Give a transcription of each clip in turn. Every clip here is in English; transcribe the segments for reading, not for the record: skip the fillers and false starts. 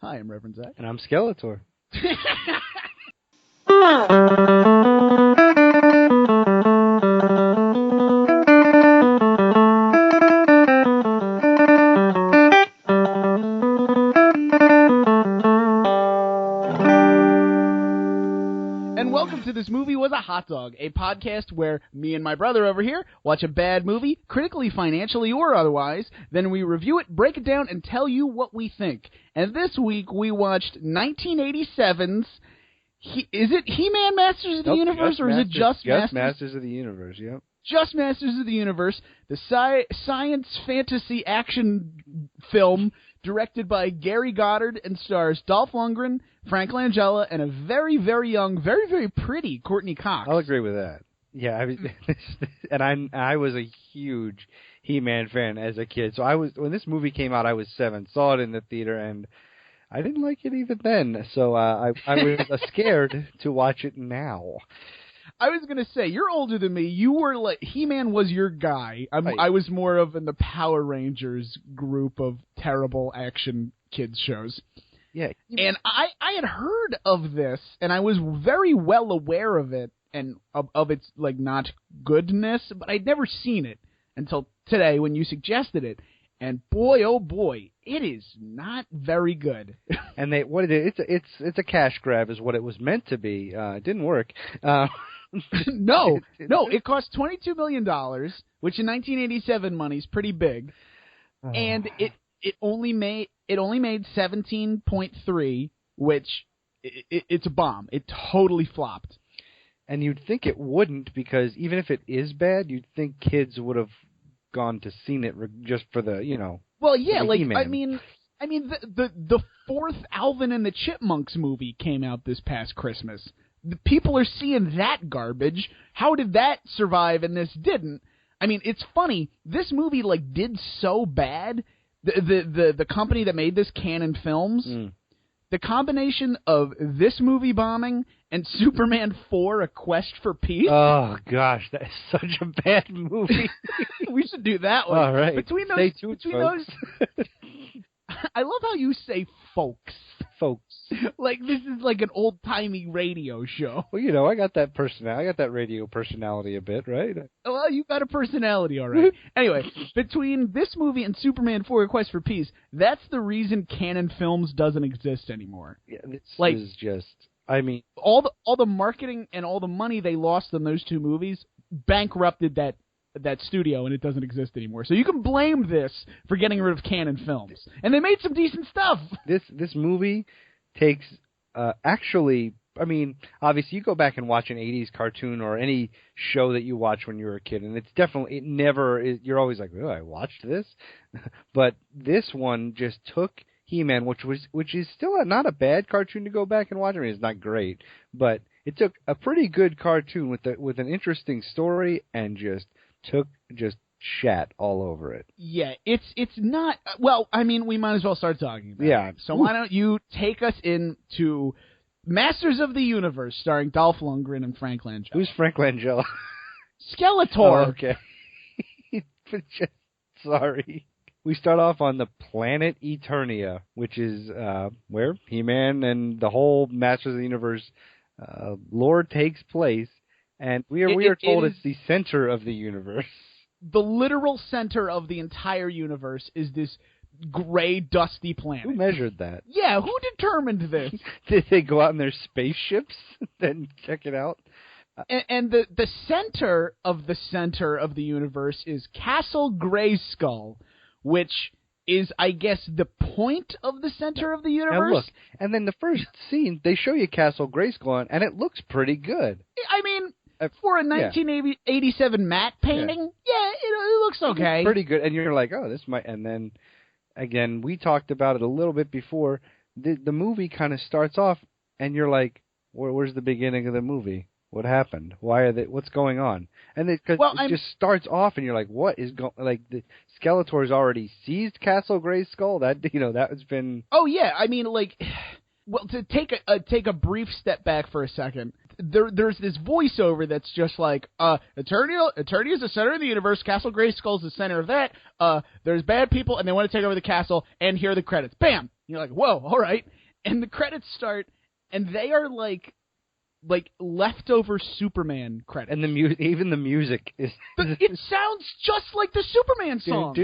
Hi, I'm Reverend Zach. And I'm Skeletor. And welcome to This Movie Was a Hot Dog, a podcast where me and my brother over here watch a bad movie, critically, financially, or otherwise, then we review it, break it down, and tell you what we think. And this week we watched 1987's is it He-Man Masters of the Universe, or is it just Masters of the Universe? Yep. Just Masters of the Universe, the science fantasy action film directed by Gary Goddard and stars Dolph Lundgren, Frank Langella, and a very, very young, very, very pretty Courtney Cox. I'll agree with that. Yeah, I mean, and I was a huge He-Man fan as a kid. So when this movie came out, I was 7, saw it in the theater, and I didn't like it even then. So I was scared to watch it now. I was going to say, you're older than me. You were like, He-Man was your guy. Right. I was more of in the Power Rangers group of terrible action kids shows. Yeah. And I had heard of this, and I was very well aware of it and of its, like, not goodness, but I'd never seen it until today when you suggested it. And boy, oh boy, it is not very good. And it's a cash grab is what it was meant to be. It didn't work. No, it cost $22 million, which in 1987 money is pretty big, and it only made 17.3, which it's a bomb. It totally flopped. And you'd think it wouldn't, because even if it is bad, you'd think kids would have gone to seen it just for the, Well, yeah, like He-Man. I mean the fourth Alvin and the Chipmunks movie came out this past Christmas. The people are seeing that garbage. How did that survive and this didn't? I mean, it's funny. This movie did so bad. The company that made this, Cannon Films, the combination of this movie bombing and Superman 4: A Quest for Peace. Oh gosh, that is such a bad movie. We should do that one. All right. Stay tuned, folks. I love how you say folks. Like this is like an old-timey radio show. Well, I got that personality. I got that radio personality a bit, right? Well, you got a personality, all right. Anyway, between this movie and Superman 4: A Quest for Peace, that's the reason Cannon Films doesn't exist anymore. Yeah, this like, is just, I mean, all the marketing and all the money they lost on those two movies bankrupted that studio, and it doesn't exist anymore. So you can blame this for getting rid of Cannon Films. And they made some decent stuff. This movie takes, actually, I mean, obviously you go back and watch an 80s cartoon or any show that you watch when you were a kid, and it never is, you're always like, oh, I watched this. But this one just took He-Man, which is still not a bad cartoon to go back and watch. I mean, it's not great, but it took a pretty good cartoon with an interesting story and just shat all over it. Yeah, it's not. Well, I mean, we might as well start talking about it. So why don't you take us into Masters of the Universe, starring Dolph Lundgren and Frank Langella. Who's Frank Langella? Skeletor. Oh, okay. Sorry. We start off on the planet Eternia, which is where He-Man and the whole Masters of the Universe lore takes place. And we are told it's the center of the universe. The literal center of the entire universe is this gray, dusty planet. Who measured that? Yeah, who determined this? Did they go out in their spaceships and check it out? And the center of the universe is Castle Grayskull, which is, I guess, the point of the center of the universe. Now look, and then the first scene, they show you Castle Grayskull, and it looks pretty good. I mean, for a 1987 matte painting, it looks okay. It's pretty good, and you're like, oh, this might... And then, again, we talked about it a little bit before. The movie kind of starts off, and you're like, where's the beginning of the movie? What happened? What's going on? And it just starts off, and you're like, what is going? Like the Skeletor's already seized Castle Grayskull. That has been. Oh yeah, I mean, well, to take a brief step back for a second. There's this voiceover that's just like, Eternia is the center of the universe. Castle Grayskull is the center of that. There's bad people, and they want to take over the castle. And here are the credits. Bam. You're like, whoa, all right. And the credits start, and they are like leftover Superman credits. And even the music is. It sounds just like the Superman song.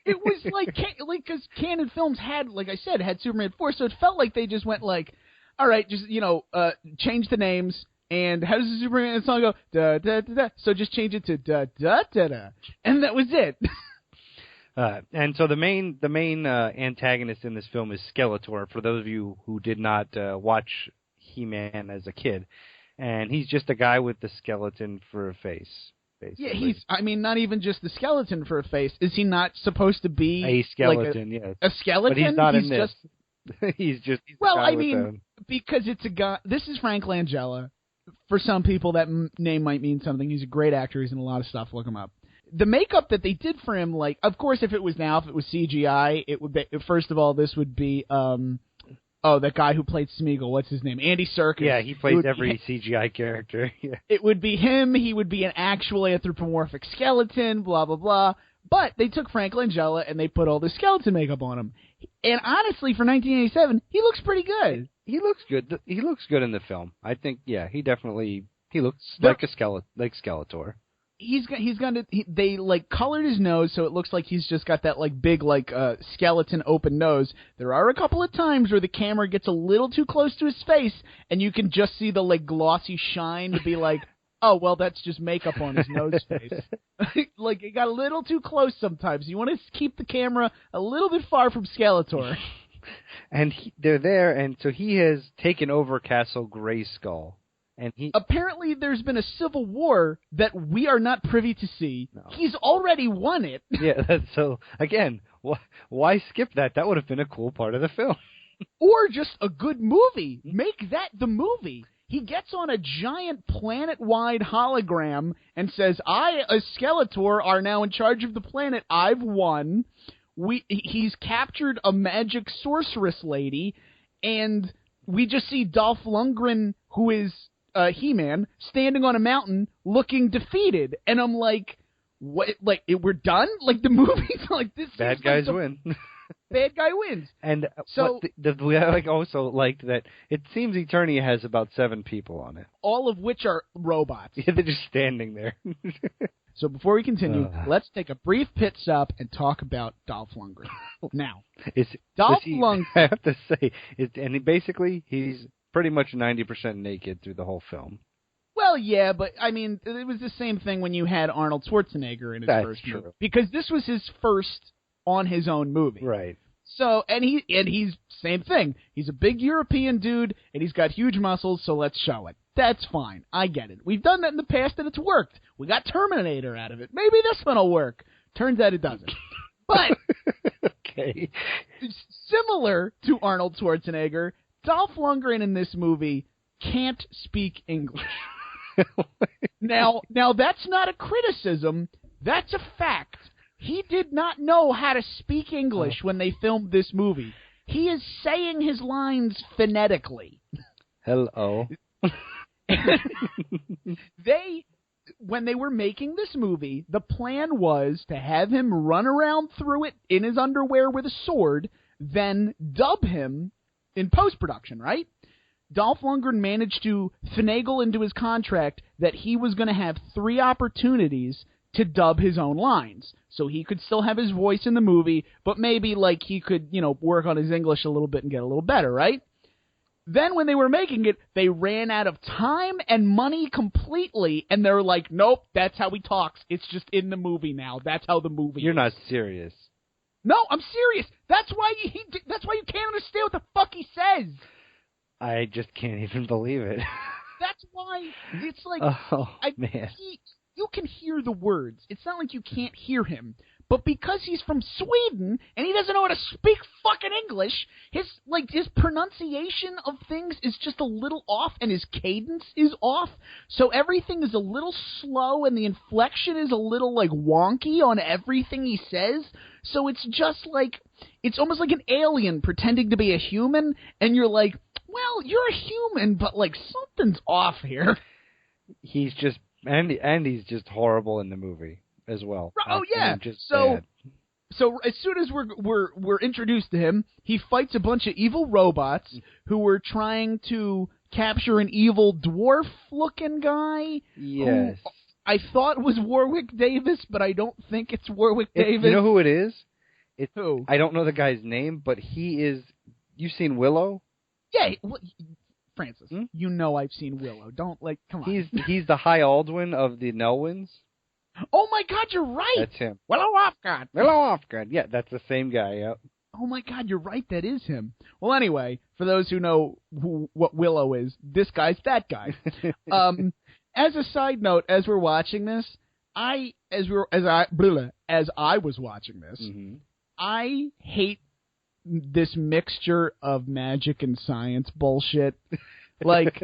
It was like because Canon Films had, like I said, had Superman 4, so it felt like they just went like, all right, just change the names. And how does the Superman song go? Da da da da. So just change it to da da da da, and that was it. And so the main antagonist in this film is Skeletor. For those of you who did not watch He-Man as a kid, and he's just a guy with the skeleton for a face. Basically. Yeah, not even just the skeleton for a face. Is he not supposed to be a skeleton? Yes, a skeleton. But he's not in this. He's well, because it's a guy. This is Frank Langella. For some people, that name might mean something. He's a great actor. He's in a lot of stuff. Look him up. The makeup that they did for him, like, of course, if it was CGI, it would be, first of all, this would be, that guy who played Smeagol, what's his name? Andy Serkis. Yeah, he plays every CGI character. Yeah. It would be him. He would be an actual anthropomorphic skeleton, blah, blah, blah. But they took Frank Langella and they put all the skeleton makeup on him. And honestly, for 1987, he looks pretty good. He looks good. He looks good in the film. I think, yeah, he looks like a Skeletor. They like colored his nose so it looks like he's just got that like big like skeleton open nose. There are a couple of times where the camera gets a little too close to his face and you can just see the like glossy shine to be like, oh well, that's just makeup on his nose face. Like it got a little too close sometimes. You want to keep the camera a little bit far from Skeletor. And they're there, and so he has taken over Castle Grayskull. And apparently there's been a civil war that we are not privy to see. No. He's already won it. Yeah, so, again, why skip that? That would have been a cool part of the film. Or just a good movie. Make that the movie. He gets on a giant planet-wide hologram and says, I, as Skeletor, are now in charge of the planet. I've won. He's captured a magic sorceress lady, and we just see Dolph Lundgren, who is He-Man, standing on a mountain looking defeated. And I'm like, what? Like, we're done? Like, the movie's like this. Bad guys win. Bad guy wins. And so I also liked that it seems Eternia has about 7 people on it. All of which are robots. Yeah, they're just standing there. So before we continue, let's take a brief pit stop and talk about Dolph Lundgren. Now, Lundgren... I have to say, basically, he's pretty much 90% naked through the whole film. Well, yeah, but, I mean, it was the same thing when you had Arnold Schwarzenegger in his first movie. Because this was his first on his own movie. Right. So, and he's same thing. He's a big European dude, and he's got huge muscles, so let's show it. That's fine. I get it. We've done that in the past, and it's worked. We got Terminator out of it. Maybe this one will work. Turns out it doesn't. But, okay. Similar to Arnold Schwarzenegger, Dolph Lundgren in this movie can't speak English. Now that's not a criticism. That's a fact. He did not know how to speak English when they filmed this movie. He is saying his lines phonetically. Hello. When they were making this movie, the plan was to have him run around through it in his underwear with a sword, then dub him in post-production, right? Dolph Lundgren managed to finagle into his contract that he was going to have 3 opportunities to dub his own lines. So he could still have his voice in the movie, but maybe like he could, work on his English a little bit and get a little better, right? Then when they were making it, they ran out of time and money completely, and they're like, nope, that's how he talks. It's just in the movie now. That's how the movie You're is. Not serious. No, I'm serious. That's why you can't understand what the fuck he says. I just can't even believe it. That's why it's like, man. You can hear the words. It's not like you can't hear him. But because he's from Sweden and he doesn't know how to speak fucking English, his pronunciation of things is just a little off and his cadence is off. So everything is a little slow and the inflection is a little like wonky on everything he says. So it's just like, it's almost like an alien pretending to be a human, and you're like, well, you're a human, but like something's off here. He's just and he's just horrible in the movie as well. Oh yeah. Just so bad. So as soon as we're introduced to him, he fights a bunch of evil robots who were trying to capture an evil dwarf-looking guy. Yes. Who I thought was Warwick Davis, but I don't think it's Warwick Davis. You know who it is? It's Who? I don't know the guy's name, but he is. You've seen Willow? Yeah, Francis. You know I've seen Willow. Don't come on. He's the High Aldwin of the Nelwyns. Oh my God, you're right. That's him. Willow Offguard. Willow Offguard. Yeah, that's the same guy. Yep. Oh my God, you're right. That is him. Well, anyway, for those who know what Willow is, this guy's that guy. As a side note, as we're watching this, as I was watching this, I hate this mixture of magic and science bullshit. Like,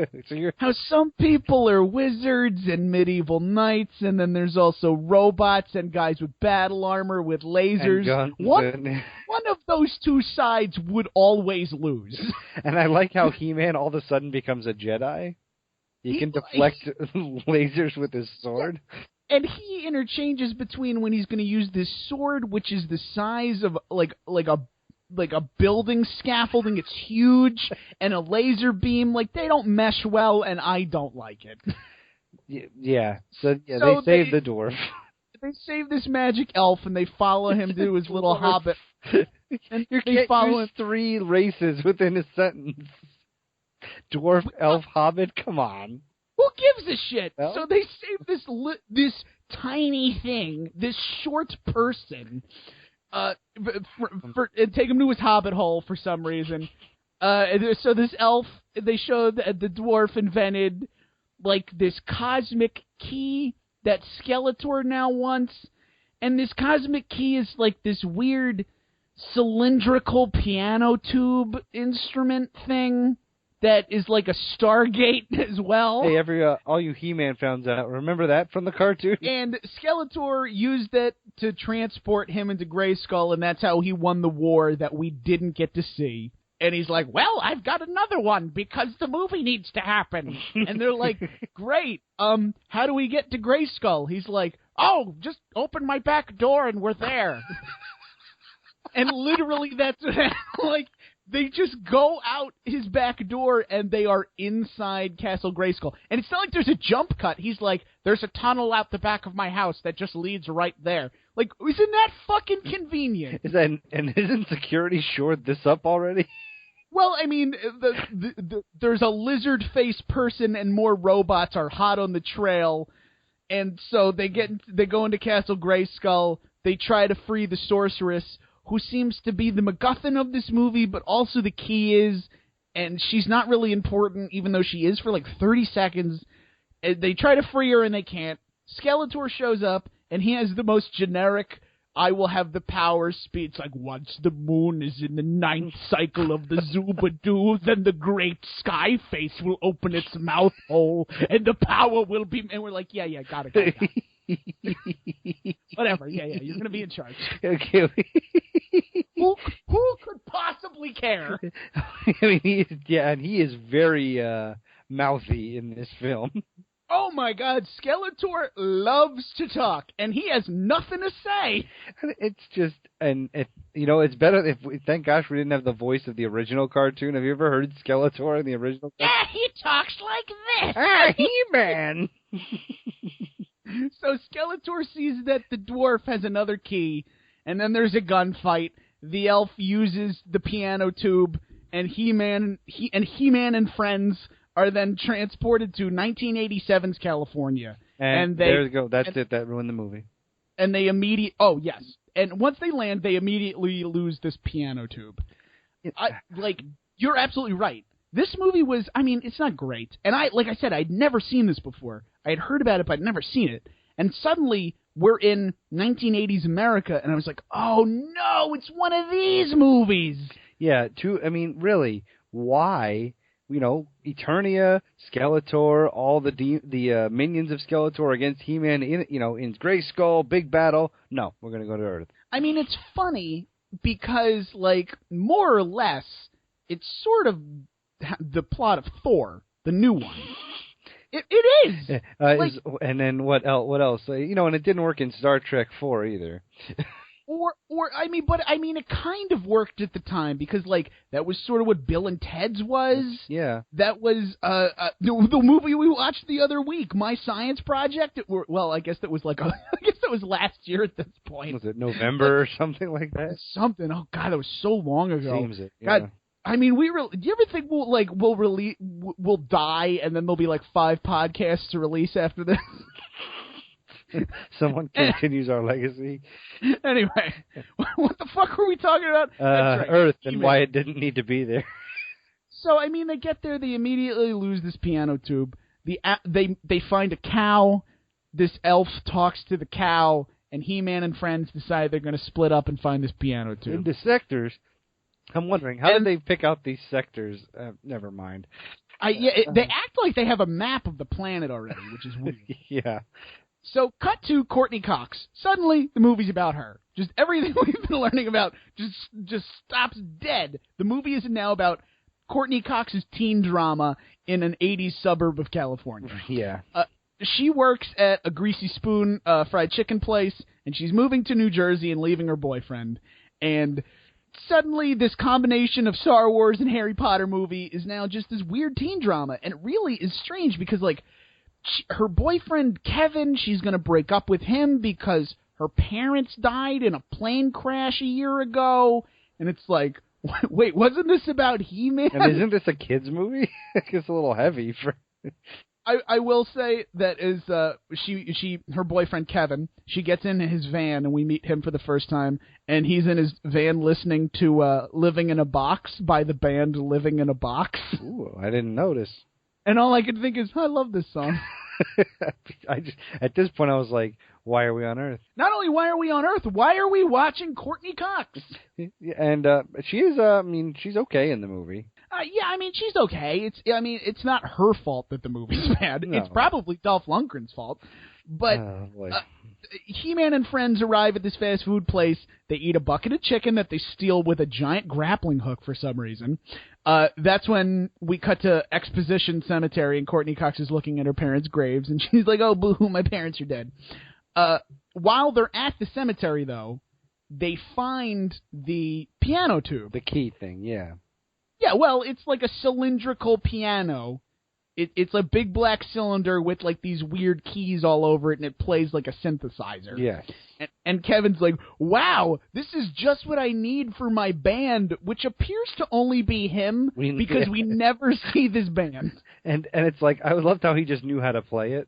how some people are wizards and medieval knights, and then there's also robots and guys with battle armor with lasers. One of those two sides would always lose. And I like how He-Man all of a sudden becomes a Jedi. He can deflect lasers with his sword. And he interchanges between when he's going to use this sword, which is the size of like a building scaffolding. It's huge, and a laser beam. Like, they don't mesh well, and I don't like it. Yeah. So they save the dwarf. They save this magic elf, and they follow him to his little hobbit. And you they can't follow use 3 races within a sentence. Dwarf, elf, hobbit. Come on. Who gives a shit? Well, so they save this tiny thing, this short person, and take him to his hobbit hole for some reason. So this elf, they show that the dwarf invented like this cosmic key that Skeletor now wants, and this cosmic key is like this weird cylindrical piano tube instrument thing that is like a Stargate as well. Hey, all you He-Man fans out, remember that from the cartoon? And Skeletor used it to transport him into Grayskull, and that's how he won the war that we didn't get to see. And he's like, well, I've got another one because the movie needs to happen. And they're like, great, how do we get to Grayskull? He's like, oh, just open my back door and we're there. And literally that's like, they just go out his back door and they are inside Castle Grayskull. And it's not like there's a jump cut. He's like, there's a tunnel out the back of my house that just leads right there. Like, isn't that fucking convenient? And isn't security shored this up already? Well, I mean, there's a lizard-faced person and more robots are hot on the trail. And so they go into Castle Grayskull. They try to free the sorceress, who seems to be the MacGuffin of this movie, but also the key is, and she's not really important, even though she is for like 30 seconds. They try to free her, and they can't. Skeletor shows up, and he has the most generic, I will have the power speech, like, once the moon is in the 9th cycle of the Zubadoo, then the great sky face will open its mouth hole, and the power will be... And we're like, yeah, got it. Whatever, yeah, you're going to be in charge. Okay. Who could possibly care? I mean, he is very mouthy in this film. Oh my God, Skeletor loves to talk, and he has nothing to say. It's just, it's better thank gosh we didn't have the voice of the original cartoon. Have you ever heard Skeletor in the original cartoon? Yeah, he talks like this. He-Man. So Skeletor sees that the dwarf has another key, and then there's a gunfight. The elf uses the piano tube, and He-Man and friends are then transported to 1987's California. And there you go. That's it. That ruined the movie. And they and once they land, they immediately lose this piano tube. You're absolutely right. This movie was, it's not great. And like I said, I'd never seen this before. I had heard about it, but I'd never seen it. And suddenly, we're in 1980s America, and I was like, oh no, it's one of these movies. Yeah, really, why? Eternia, Skeletor, all the minions of Skeletor against He-Man in Grayskull, big battle. No, we're going to go to Earth. It's funny because, more or less, it's sort of the plot of Thor, the new one. It is. And then what else? And it didn't work in Star Trek 4 either. It kind of worked at the time because like that was sort of what Bill and Ted's was. Yeah. That was the movie we watched the other week, My Science Project. I guess that was I guess that was last year at this point. Was it November or something like that? Something. Oh God, that was so long ago. Seems it. Yeah. God, I mean, do you ever think we'll die and then there'll be like 5 podcasts to release after this? Someone continues our legacy. Anyway, what the fuck were we talking about? That's right. Earth and why it didn't need to be there. So, I mean, they get there, they immediately lose this piano tube. They find a cow. This elf talks to the cow, and He-Man and friends decide they're going to split up and find this piano tube. Into sectors. I'm wondering, how did they pick out these sectors? Never mind. They act like they have a map of the planet already, which is weird. Yeah. So, cut to Courtney Cox. Suddenly, the movie's about her. Just everything we've been learning about just stops dead. The movie is now about Courtney Cox's teen drama in an 80s suburb of California. Yeah. She works at a Greasy Spoon fried chicken place, and she's moving to New Jersey and leaving her boyfriend. And suddenly, this combination of Star Wars and Harry Potter movie is now just this weird teen drama. And it really is strange because, like, her boyfriend, Kevin, she's going to break up with him because her parents died in a plane crash a year ago. And it's like, wait, wasn't this about He-Man? And isn't this a kid's movie? It's a little heavy for... I will say that is her boyfriend Kevin. She gets in his van and we meet him for the first time, and he's in his van listening to "Living in a Box" by the band Living in a Box. Ooh, I didn't notice. And all I could think is, I love this song. At this point, I was like, why are we on Earth? Not only why are we on Earth, why are we watching Courtney Cox? And she is, she's okay in the movie. She's okay. It's not her fault that the movie's bad. No. It's probably Dolph Lundgren's fault. But He-Man and friends arrive at this fast food place. They eat a bucket of chicken that they steal with a giant grappling hook for some reason. That's when we cut to Exposition Cemetery, and Courtney Cox is looking at her parents' graves, and she's like, oh, boo, my parents are dead. While they're at the cemetery, though, they find the piano tube. The key thing, yeah. Yeah, well, it's like a cylindrical piano. It's a big black cylinder with like these weird keys all over it, and it plays like a synthesizer. Yes. And Kevin's like, wow, this is just what I need for my band, which appears to only be him because we never see this band. And it's like, I loved how he just knew how to play it.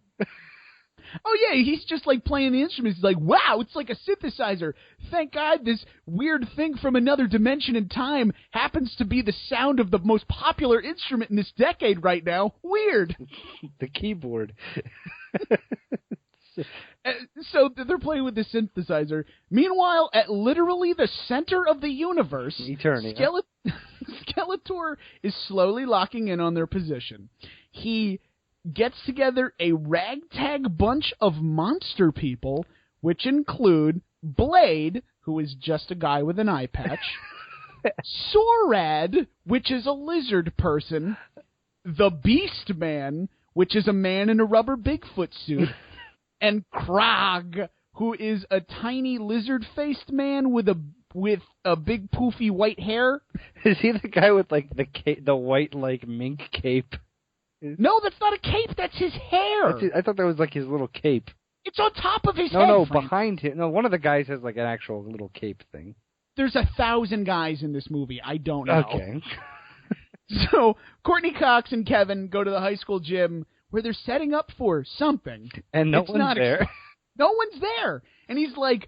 Oh, yeah, he's just, like, playing the instruments. He's like, wow, it's like a synthesizer. Thank God this weird thing from another dimension in time happens to be the sound of the most popular instrument in this decade right now. Weird. The keyboard. So they're playing with the synthesizer. Meanwhile, at literally the center of the universe, Eternia, Skeletor is slowly locking in on their position. He gets together a ragtag bunch of monster people, which include Blade, who is just a guy with an eye patch, Sorad, which is a lizard person, the Beast Man, which is a man in a rubber Bigfoot suit, and Krog, who is a tiny lizard-faced man with a big poofy white hair. Is he the guy with like the white like mink cape? No, that's not a cape. That's his hair. I thought that was like his little cape. It's on top of his head. No, Frank. behind him. No, one of the guys has like an actual little cape thing. There's 1,000 guys in this movie. I don't know. Okay. So Courtney Cox and Kevin go to the high school gym where they're setting up for something. And no one's there. No one's there. And he's like,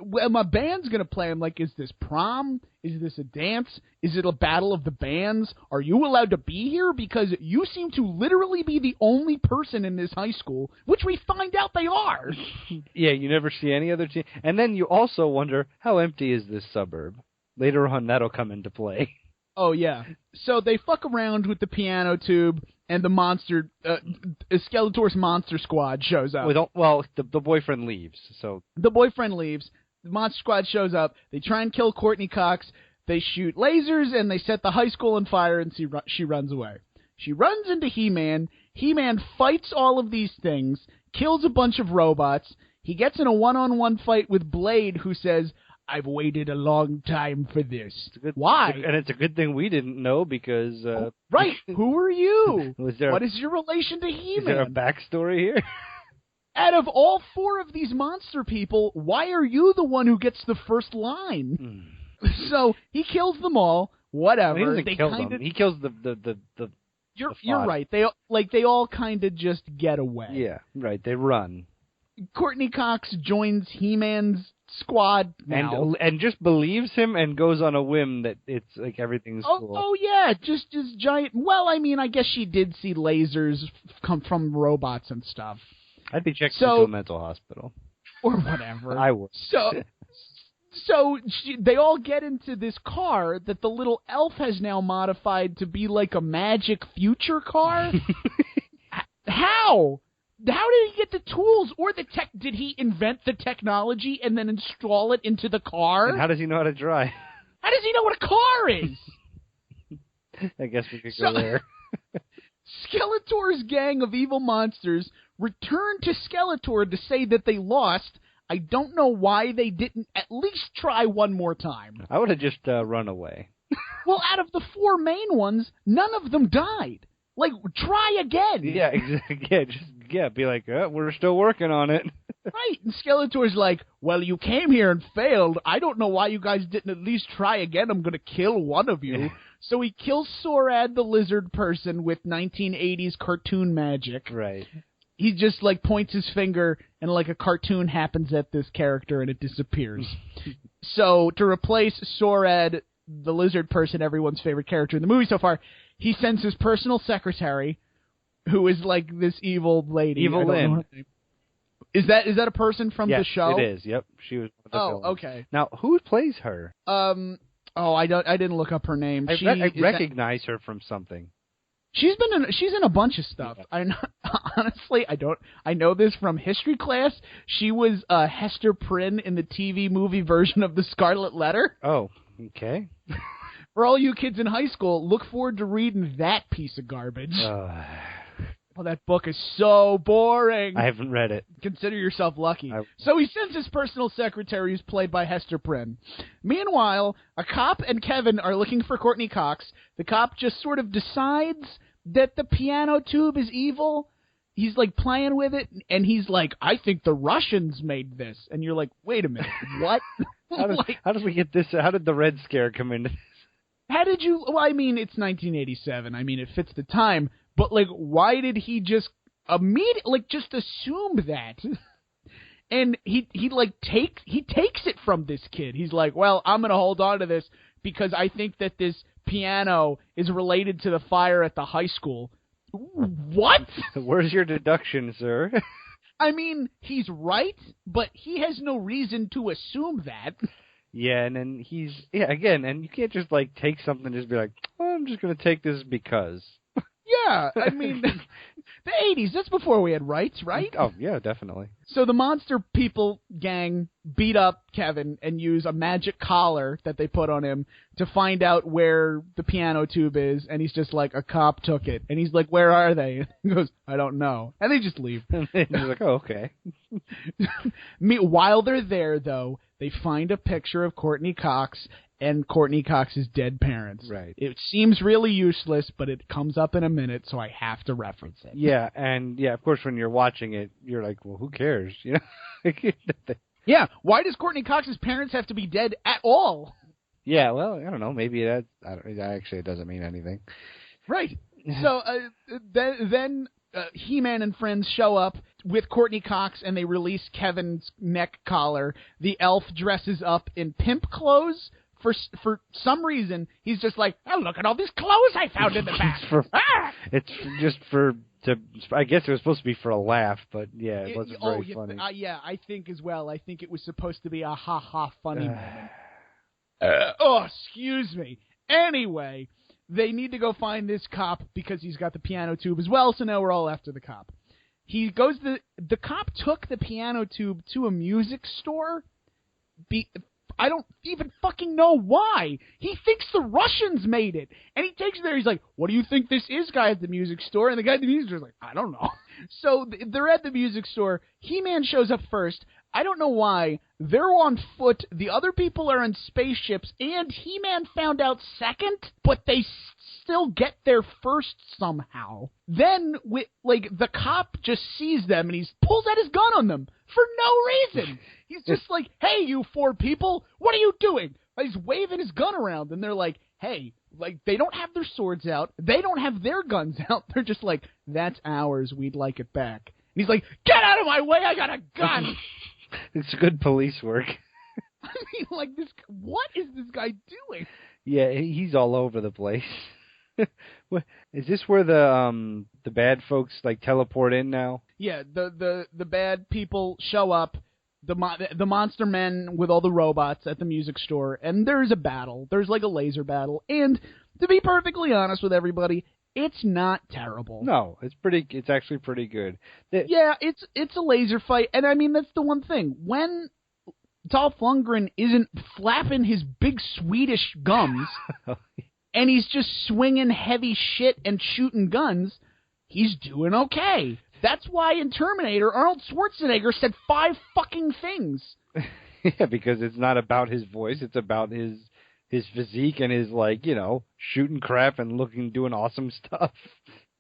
well, my band's going to play. I'm like, is this prom? Is this a dance? Is it a battle of the bands? Are you allowed to be here? Because you seem to literally be the only person in this high school, which we find out they are. Yeah, you never see any other team. And then you also wonder, how empty is this suburb? Later on, that'll come into play. Oh, yeah. So they fuck around with the piano tube, and the monster, Skeletor's monster squad shows up. The boyfriend leaves, so... The boyfriend leaves. The monster squad shows up. They try and kill Courtney Cox. They shoot lasers, and they set the high school on fire, and she runs away. She runs into He-Man. He-Man fights all of these things, kills a bunch of robots. He gets in a one-on-one fight with Blade, who says, I've waited a long time for this. It's Why? And it's a good thing we didn't know because... right. Who are you? What is your relation to He-Man? Is there a backstory here? Out of all 4 of these monster people, why are you the one who gets the first line? So he kills them all. Whatever. He doesn't kill them. He kills the You're right. They all kind of just get away. Yeah, right. They run. Courtney Cox joins He-Man's squad now. And just believes him and goes on a whim that it's like everything's cool. Oh yeah, just this giant. Well, I mean, I guess she did see lasers come from robots and stuff. I'd be checked into a mental hospital or whatever. I would. So they all get into this car that the little elf has now modified to be like a magic future car. How? How did he get the tools or the tech? Did he invent the technology and then install it into the car? And how does he know how to drive? How does he know what a car is? I guess we could go there. Skeletor's gang of evil monsters return to Skeletor to say that they lost. I don't know why they didn't at least try one more time. I would have just run away. Well, out of the 4 main ones, none of them died. Like, try again. Yeah, exactly. Be like, we're still working on it. Right. And Skeletor's like, well, you came here and failed. I don't know why you guys didn't at least try again. I'm going to kill one of you. So he kills Sorad the lizard person with 1980s cartoon magic. Right. He just, like, points his finger, and, like, a cartoon happens at this character, and it disappears. So, to replace Sorad, the lizard person, everyone's favorite character in the movie so far, he sends his personal secretary, who is, like, this evil lady. Evil Lynn. Is that a person from the show? It is. Yep. She was one of the villains. Okay. Now, who plays her? I didn't look up her name. I recognize her from something. She's in a bunch of stuff. Yeah. Honestly, I know this from history class. She was Hester Prynne in the TV movie version of The Scarlet Letter. Oh, okay. For all you kids in high school, look forward to reading that piece of garbage. Well, that book is so boring. I haven't read it. Consider yourself lucky. So he sends his personal secretary, who's played by Hester Prynne. Meanwhile, a cop and Kevin are looking for Courtney Cox. The cop just sort of decides that the piano tube is evil. He's, like, playing with it, and he's like, I think the Russians made this. And you're like, wait a minute, what? How did we get this? How did the Red Scare come into this? How did you... Well, I mean, it's 1987. I mean, it fits the time. But, like, why did he just just assume that? And he takes it from this kid. He's like, well, I'm going to hold on to this because I think that this piano is related to the fire at the high school. What? Where's your deduction, sir? I mean, he's right, but he has no reason to assume that. Yeah, and then again, and you can't just, like, take something and just be like, oh, I'm just going to take this because... Yeah, I mean, the 80s, that's before we had rights, right? Oh, yeah, definitely. So the monster people gang beat up Kevin and use a magic collar that they put on him to find out where the piano tube is, and he's just like, a cop took it. And he's like, where are they? And he goes, I don't know. And they just leave. And he's like, oh, okay. While they're there, though, they find a picture of Courtney Cox and Courtney Cox's dead parents. Right. It seems really useless, but it comes up in a minute, so I have to reference it. Yeah, and of course, when you're watching it, you're like, well, who cares? You know? Yeah, why does Courtney Cox's parents have to be dead at all? Yeah, well, I don't know. Maybe it doesn't mean anything. Right. So then He-Man and friends show up with Courtney Cox, and they release Kevin's neck collar. The elf dresses up in pimp clothes. For some reason, he's just like, oh, look at all these clothes I found in the back. It's just I guess it was supposed to be for a laugh, but yeah, it wasn't very funny. Yeah, I think as well. I think it was supposed to be a ha-ha funny moment. Excuse me. Anyway, they need to go find this cop because he's got the piano tube as well, so now we're all after the cop. He goes the cop took the piano tube to a music store. I don't even fucking know why. He thinks the Russians made it. And he takes it there. He's like, what do you think this is, guy at the music store? And the guy at the music store is like, I don't know. So they're at the music store. He-Man shows up first. I don't know why. They're on foot, the other people are in spaceships, and He-Man found out second, but they still get there first somehow. Then, the cop just sees them, and he pulls out his gun on them for no reason. He's just like, hey, you four people, what are you doing? He's waving his gun around, and they're like, hey, they don't have their swords out, they don't have their guns out, they're just like, that's ours, we'd like it back. And he's like, get out of my way, I got a gun! It's good police work. I mean, what is this guy doing? Yeah, he's all over the place. Is this where the bad folks teleport in now? Yeah, the bad people show up, the monster men with all the robots at the music store, and there's a battle. There's a laser battle, and to be perfectly honest with everybody, it's not terrible. No, it's actually pretty good. Yeah, it's a laser fight, and I mean that's the one thing. When Dolph Lundgren isn't flapping his big Swedish gums, and he's just swinging heavy shit and shooting guns, he's doing okay. That's why in Terminator, Arnold Schwarzenegger said 5 fucking things. Yeah, because it's not about his voice, it's about his physique and his, shooting crap and doing awesome stuff.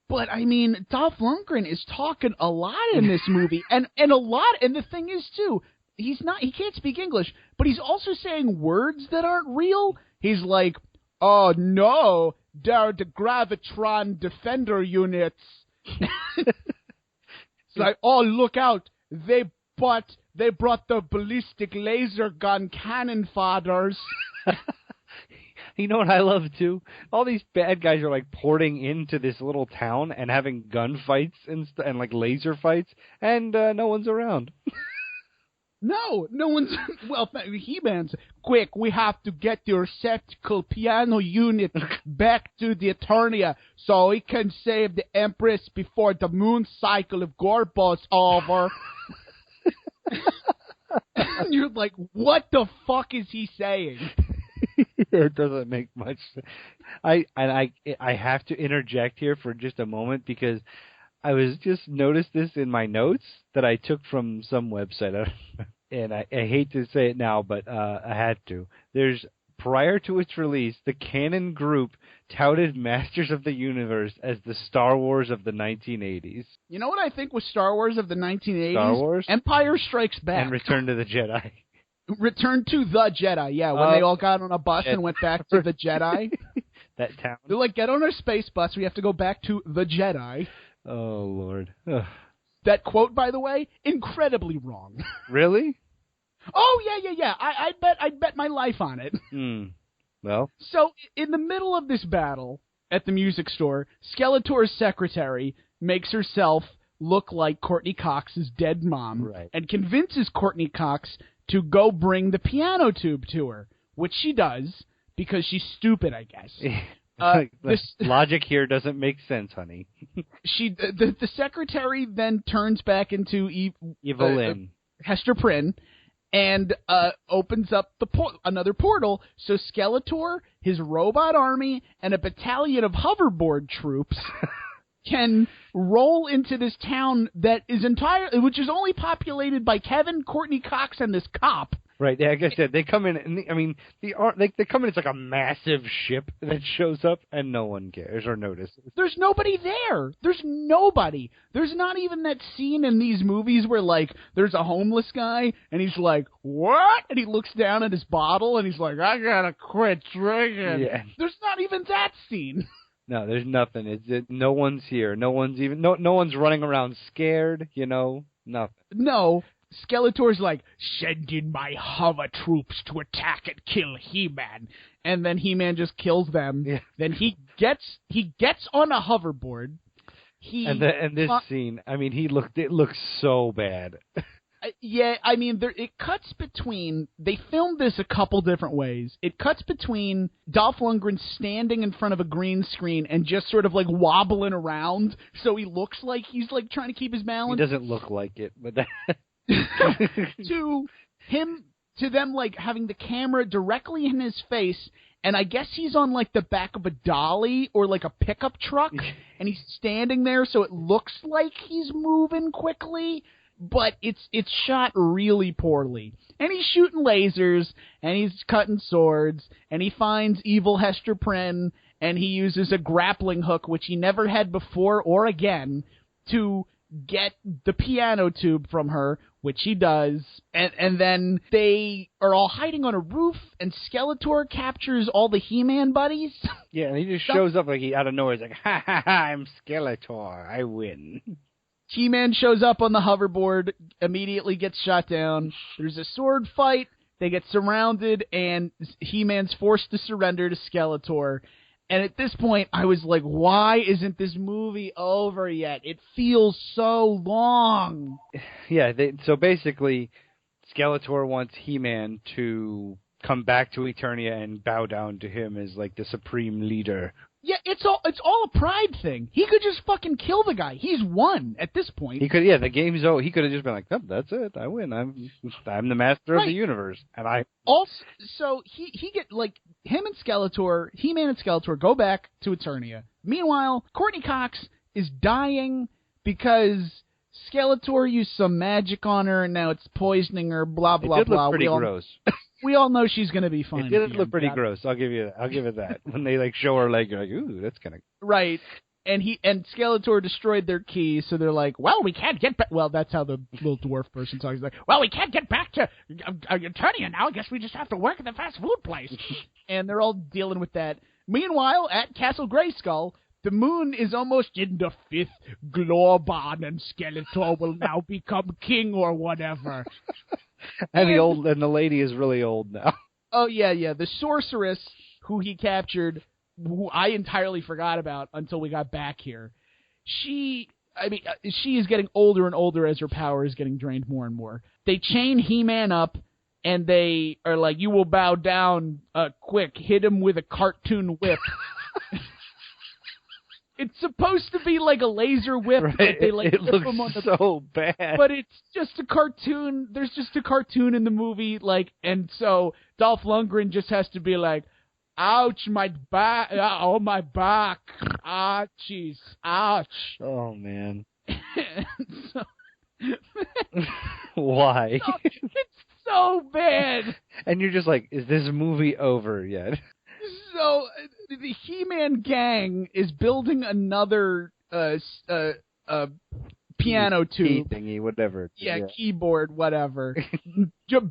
But, I mean, Dolph Lundgren is talking a lot in this movie, and the thing is, too, he can't speak English, but he's also saying words that aren't real. He's like, oh, no, they're the Gravitron Defender units. It's like, oh, look out, they brought the ballistic laser gun cannon fodders. You know what I love, too? All these bad guys are, porting into this little town and having gunfights and laser fights, and no one's around. No one's... Well, He-Man's, quick, we have to get the receptacle piano unit back to the Eternia so we can save the Empress before the moon cycle of Gorbo's over. And you're like, what the fuck is he saying? It doesn't make much sense. I have to interject here for just a moment because I was just noticed this in my notes that I took from some website, and I hate to say it now, but I had to. Prior to its release, the Canon Group touted Masters of the Universe as the Star Wars of the 1980s. You know what I think was Star Wars of the 1980s? Star Wars? Empire Strikes Back. And Return to the Jedi. Return to the Jedi, yeah, when they all got on a bus and went back to the Jedi. That town. They're like, get on our space bus, we have to go back to the Jedi. Oh, Lord. Ugh. That quote, by the way, incredibly wrong. Really? Oh, yeah. I'd bet my life on it. Well. So, in the middle of this battle at the music store, Skeletor's secretary makes herself look like Courtney Cox's dead mom, right, and convinces Courtney Cox to go bring the piano tube to her, which she does because she's stupid, I guess. This logic here doesn't make sense, honey. The secretary then turns back into Evelyn Hester Prynne and opens up another portal so Skeletor, his robot army, and a battalion of hoverboard troops can roll into this town that is which is only populated by Kevin, Courtney Cox, and this cop. Right, like I said, they come in, and they come in, it's like a massive ship that shows up, and no one cares or notices. There's nobody there. There's nobody. There's not even that scene in these movies where, there's a homeless guy, and he's like, what? And he looks down at his bottle, and he's like, I gotta quit drinking. Yeah. There's not even that scene. No, there's nothing. No one's here. No one's running around scared, nothing. No. Skeletor's like, send in my hover troops to attack and kill He-Man. And then He-Man just kills them. Yeah. Then he gets on a hoverboard. And this scene, it looks so bad. Yeah, it cuts between, they filmed this a couple different ways. It cuts between Dolph Lundgren standing in front of a green screen and just sort of wobbling around, so he looks like he's trying to keep his balance. He doesn't look like it, but that... to them having the camera directly in his face, and I guess he's on the back of a dolly or a pickup truck, and he's standing there so it looks like he's moving quickly. but it's shot really poorly. And he's shooting lasers, and he's cutting swords, and he finds evil Hester Prynne, and he uses a grappling hook, which he never had before or again, to get the piano tube from her, which he does, and then they are all hiding on a roof, and Skeletor captures all the He-Man buddies. Yeah, and he just shows up like he out of nowhere. He's like, ha ha ha, I'm Skeletor, I win. He-Man shows up on the hoverboard, immediately gets shot down. There's a sword fight, they get surrounded, and He-Man's forced to surrender to Skeletor. And at this point, I was like, why isn't this movie over yet? It feels so long. Yeah, so basically, Skeletor wants He-Man to come back to Eternia and bow down to him as, like, the supreme leader. Yeah, it's all a pride thing. He could just fucking kill the guy. He's won at this point. He could, yeah, the game's over. He could have just been like, oh, that's it, I win. I'm the master of the universe, and I. Also, so he get like him and Skeletor, He-Man and Skeletor go back to Eternia. Meanwhile, Courtney Cox is dying because Skeletor used some magic on her, and now it's poisoning her. Blah blah blah. It did look pretty gross. We all know she's going to be fine. It did look pretty gross. I'll give it that. When they like show her leg, you're like, ooh, that's kind of right. And Skeletor destroyed their key, so they're like, well, we can't get back. Well, that's how the little dwarf person talks. He's like, well, we can't get back to Eternia now. I guess we just have to work at the fast food place. And they're all dealing with that. Meanwhile, at Castle Grayskull, the moon is almost in the fifth Glorban, and Skeletor will now become king or whatever. And the lady is really old now. Oh yeah. The sorceress who he captured, who I entirely forgot about until we got back here. She is getting older and older as her power is getting drained more and more. They chain He-Man up, and they are like, "You will bow down, quick! Hit him with a cartoon whip." It's supposed to be like a laser whip. Right. But they like it looks him on so bad. But it's just a cartoon. There's just a cartoon in the movie, like, and so Dolph Lundgren just has to be like, "Ouch, my back! Oh, my back! Ah, jeez, ouch!" Oh man. So, why? It's so bad. And you're just like, is this movie over yet? So the He-Man gang is building another piano tube. Key thingy, whatever. Yeah, keyboard, whatever.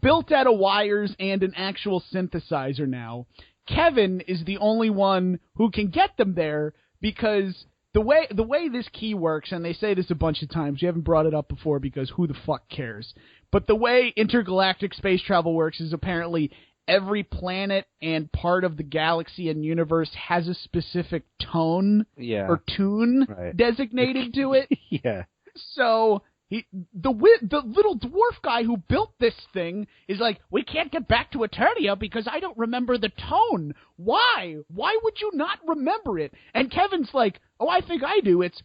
Built out of wires and an actual synthesizer now. Kevin is the only one who can get them there because the way this key works, and they say this a bunch of times, you haven't brought it up before because who the fuck cares? But the way intergalactic space travel works is apparently every planet and part of the galaxy and universe has a specific tone or tune designated to it. Yeah. So the little dwarf guy who built this thing is like, we can't get back to Eternia because I don't remember the tone. Why? Why would you not remember it? And Kevin's like, oh, I think I do. It's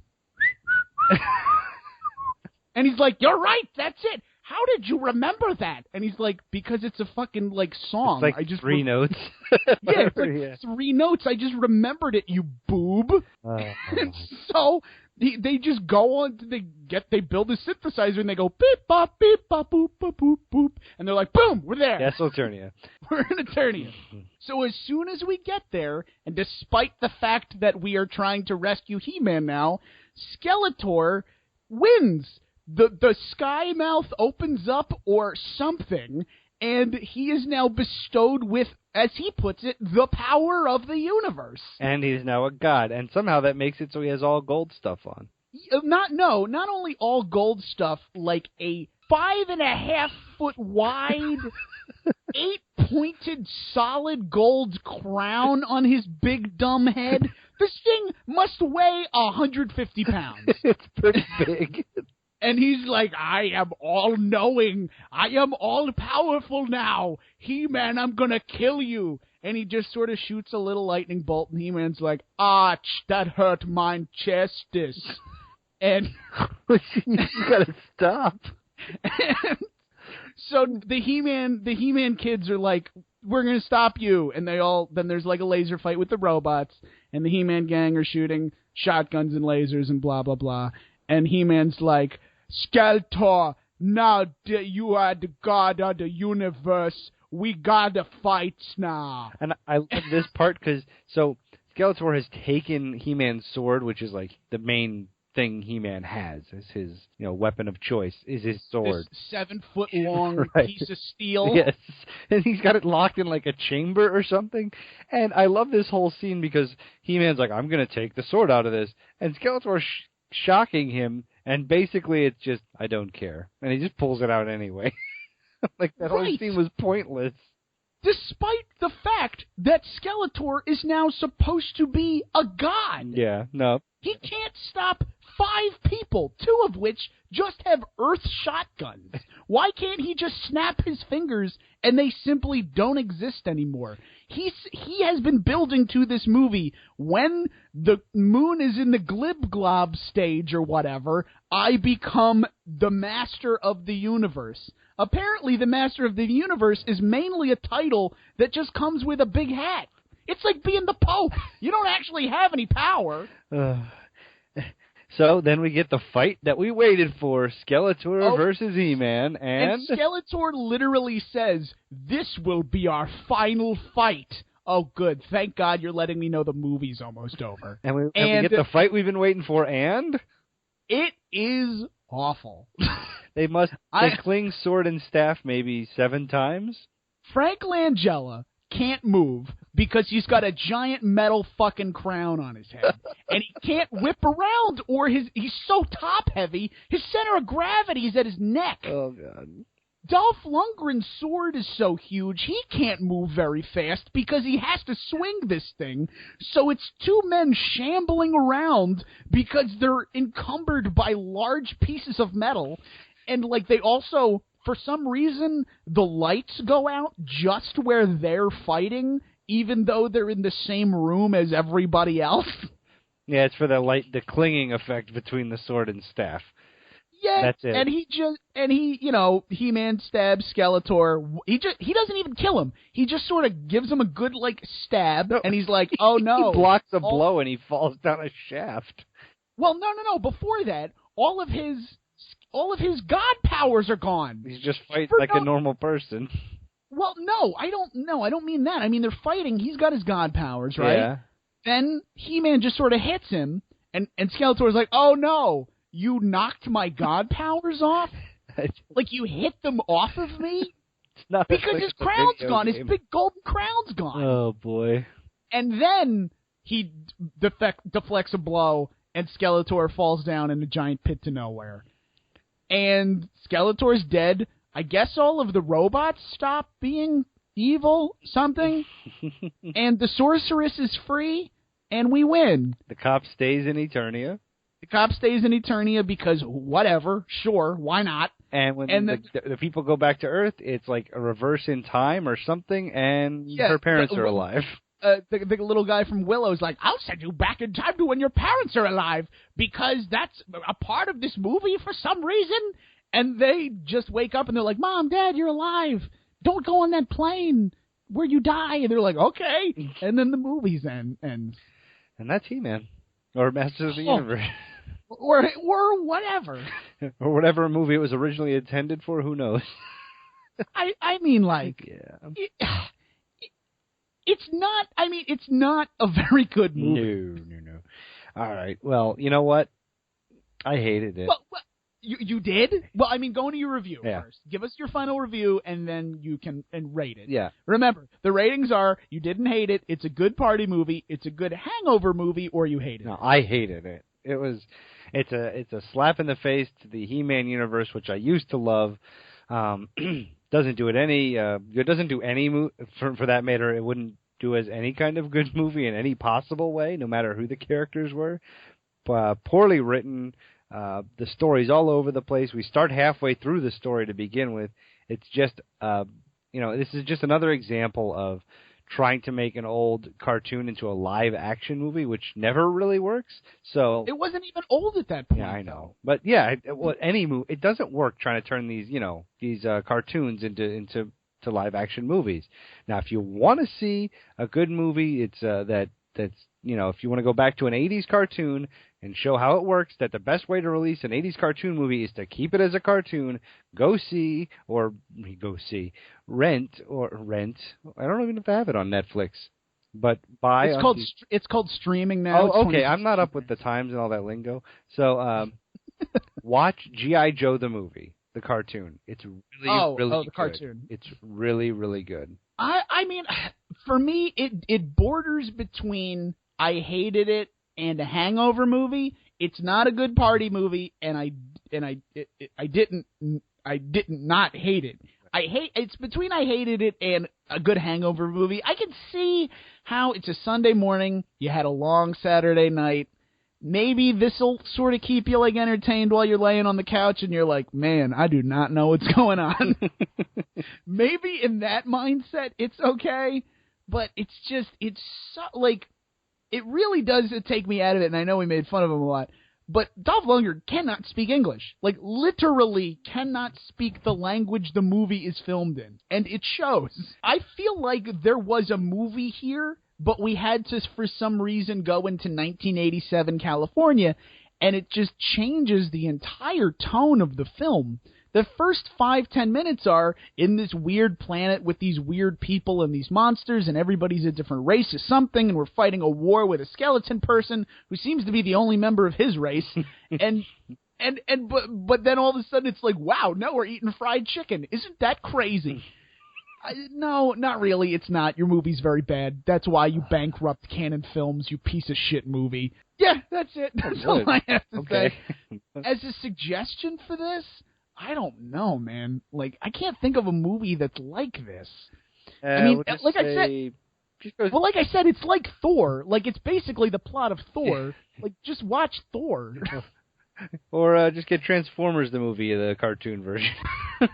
and he's like, you're right. That's it. How did you remember that? And he's like, because it's a fucking, like, song. It's like I just three notes. Yeah, it's like 3 notes. I just remembered it, you boob. And so they just go on, they build a synthesizer, and they go, beep, bop, boop, boop, boop, boop. And they're like, boom, we're there. That's Eternia. We're in Eternia. So as soon as we get there, and despite the fact that we are trying to rescue He-Man now, Skeletor wins. The sky mouth opens up or something, and he is now bestowed with, as he puts it, the power of the universe. And he's now a god, and somehow that makes it so he has all gold stuff on. Not only all gold stuff, like a 5.5 foot wide, 8-pointed solid gold crown on his big dumb head. This thing must weigh 150 pounds. It's pretty big. And he's like, I am all-knowing. I am all-powerful now. He-Man, I'm going to kill you. And he just sort of shoots a little lightning bolt, and He-Man's like, Ach, that hurt mine chestis. And you gotta stop. And so the He-Man kids are like, we're going to stop you. And then there's like a laser fight with the robots, and the He-Man gang are shooting shotguns and lasers and blah, blah, blah. And He-Man's like, Skeletor, Now you are the god of the universe. We gotta fight now. And I love this part because Skeletor has taken He-Man's sword, which is like the main thing He-Man has as his weapon of choice is his sword. This 7-foot long Right. piece of steel. Yes, and he's got it locked in like a chamber or something. And I love this whole scene because He-Man's like, I'm going to take the sword out of this. And Skeletor's shocking him, and basically it's just, I don't care. And he just pulls it out anyway. Like, that whole Right. scene was pointless. Despite the fact that Skeletor is now supposed to be a god. Yeah, no. He can't stop 5 people, 2 of which just have earth shotguns. Why can't he just snap his fingers and they simply don't exist anymore? He has been building to this movie. When the moon is in the glib-glob stage or whatever, I become the master of the universe. Apparently, the master of the universe is mainly a title that just comes with a big hat. It's like being the Pope. You don't actually have any power. So then we get the fight that we waited for, Skeletor versus He-Man, and Skeletor literally says, "This will be our final fight." Oh, good. Thank God you're letting me know the movie's almost over. And we get the fight we've been waiting for, and it is awful. they cling sword and staff maybe 7 times. Frank Langella can't move because he's got a giant metal fucking crown on his head. And he can't whip around or he's so top heavy, his center of gravity is at his neck. Oh, God. Dolph Lundgren's sword is so huge, he can't move very fast because he has to swing this thing. So it's 2 men shambling around because they're encumbered by large pieces of metal. And, like, they also, for some reason, the lights go out just where they're fighting, even though they're in the same room as everybody else. Yeah, it's for the clinging effect between the sword and staff. Yeah, that's it. And He-Man stabs Skeletor. He doesn't even kill him. He just sort of gives him a good stab, and he's like, "Oh no!" He blocks a blow and he falls down a shaft. Well, no. Before that, all of his god powers are gone. He's just fighting like a normal person. Well, no, I don't mean that. I mean they're fighting. He's got his god powers, right? Yeah. Then He-Man just sort of hits him, and Skeletor's like, "Oh no! You knocked my god powers off? Like you hit them off of me?" It's not because like his crown's gone. game. His big golden crown's gone. Oh, boy. And then he deflects a blow, and Skeletor falls down in a giant pit to nowhere. And Skeletor's dead. I guess all of the robots stop being evil, something. And the sorceress is free, and we win. The cop stays in Eternia. The cop stays in Eternia because whatever, sure, why not? And when the people go back to Earth, it's like a reverse in time or something, and her parents are alive. The little guy from Willow's like, "I'll send you back in time to when your parents are alive because that's a part of this movie for some reason." And they just wake up and they're like, "Mom, Dad, you're alive. Don't go on that plane where you die." And they're like, "Okay." And then the movie's ends. And that's He-Man. Or Masters of the Universe. Or whatever. Or whatever movie it was originally intended for, who knows? I mean, like... Yeah. It's not a very good movie. No. All right. Well, you know what? I hated it. Well, you did? Well, I mean, go into your review first. Give us your final review, and then you can rate it. Yeah. Remember, the ratings are, you didn't hate it, it's a good party movie, it's a good hangover movie, or you hate it. No, I hated it. It's a slap in the face to the He-Man universe, which I used to love. Doesn't do it any. It doesn't do any for that matter. It wouldn't do as any kind of good movie in any possible way, no matter who the characters were. Poorly written. The story's all over the place. We start halfway through the story to begin with. It's just, this is just another example of trying to make an old cartoon into a live-action movie, which never really works. So it wasn't even old at that point. Yeah, I know. But yeah, any movie, it doesn't work trying to turn these cartoons into live-action movies. Now, if you want to see a good movie, it's that's if you want to go back to an 80s cartoon and show how it works, that the best way to release an 80s cartoon movie is to keep it as a cartoon, rent. I don't even know if I have it on Netflix. But buy. It's called streaming now. Oh, okay. I'm not up with the times and all that lingo. So watch G.I. Joe the movie, the cartoon. It's really the good. Cartoon. It's really, really good. I mean, for me, it borders between I hated it and a Hangover movie. It's not a good party movie, and I didn't not hate it. It's between I hated it and a good Hangover movie. I can see how it's a Sunday morning, you had a long Saturday night. Maybe this'll sort of keep you entertained while you're laying on the couch and you're like, man, I do not know what's going on. Maybe in that mindset it's okay, but it really does take me out of it, and I know we made fun of him a lot. But Dolph Lundgren cannot speak English. Literally cannot speak the language the movie is filmed in. And it shows. I feel like there was a movie here, but we had to, for some reason, go into 1987 California, and it just changes the entire tone of the film. The first 5-10 minutes are in this weird planet with these weird people and these monsters, and everybody's a different race of something, and we're fighting a war with a skeleton person who seems to be the only member of his race. But then all of a sudden it's like, wow, no, we're eating fried chicken. Isn't that crazy? No, not really. It's not. Your movie's very bad. That's why you bankrupt Canon Films, you piece of shit movie. Yeah, that's it. That's all I have to say. As a suggestion for this, I don't know, man. I can't think of a movie that's like this. I mean, like I said, it's like Thor. It's basically the plot of Thor. Just watch Thor. Or just get Transformers the movie, the cartoon version.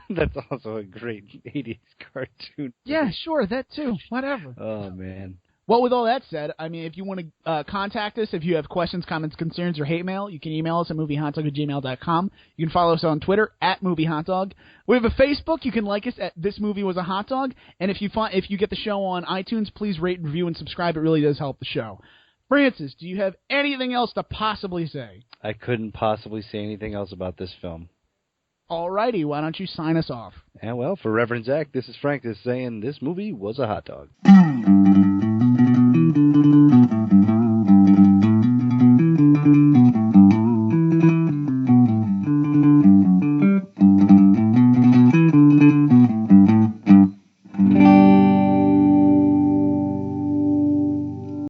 That's also a great 80s cartoon. Yeah, sure, that too. Whatever. Oh, man. Well, with all that said, I mean, if you want to contact us, if you have questions, comments, concerns, or hate mail, you can email us at moviehotdog@gmail.com. You can follow us on Twitter at moviehotdog. We have a Facebook. You can like us at This Movie Was a Hot Dog. And if you get the show on iTunes, please rate, review, and subscribe. It really does help the show. Francis, do you have anything else to possibly say? I couldn't possibly say anything else about this film. All righty, why don't you sign us off? And well, for Reverend Zach, this is Frank just saying this movie was a hot dog.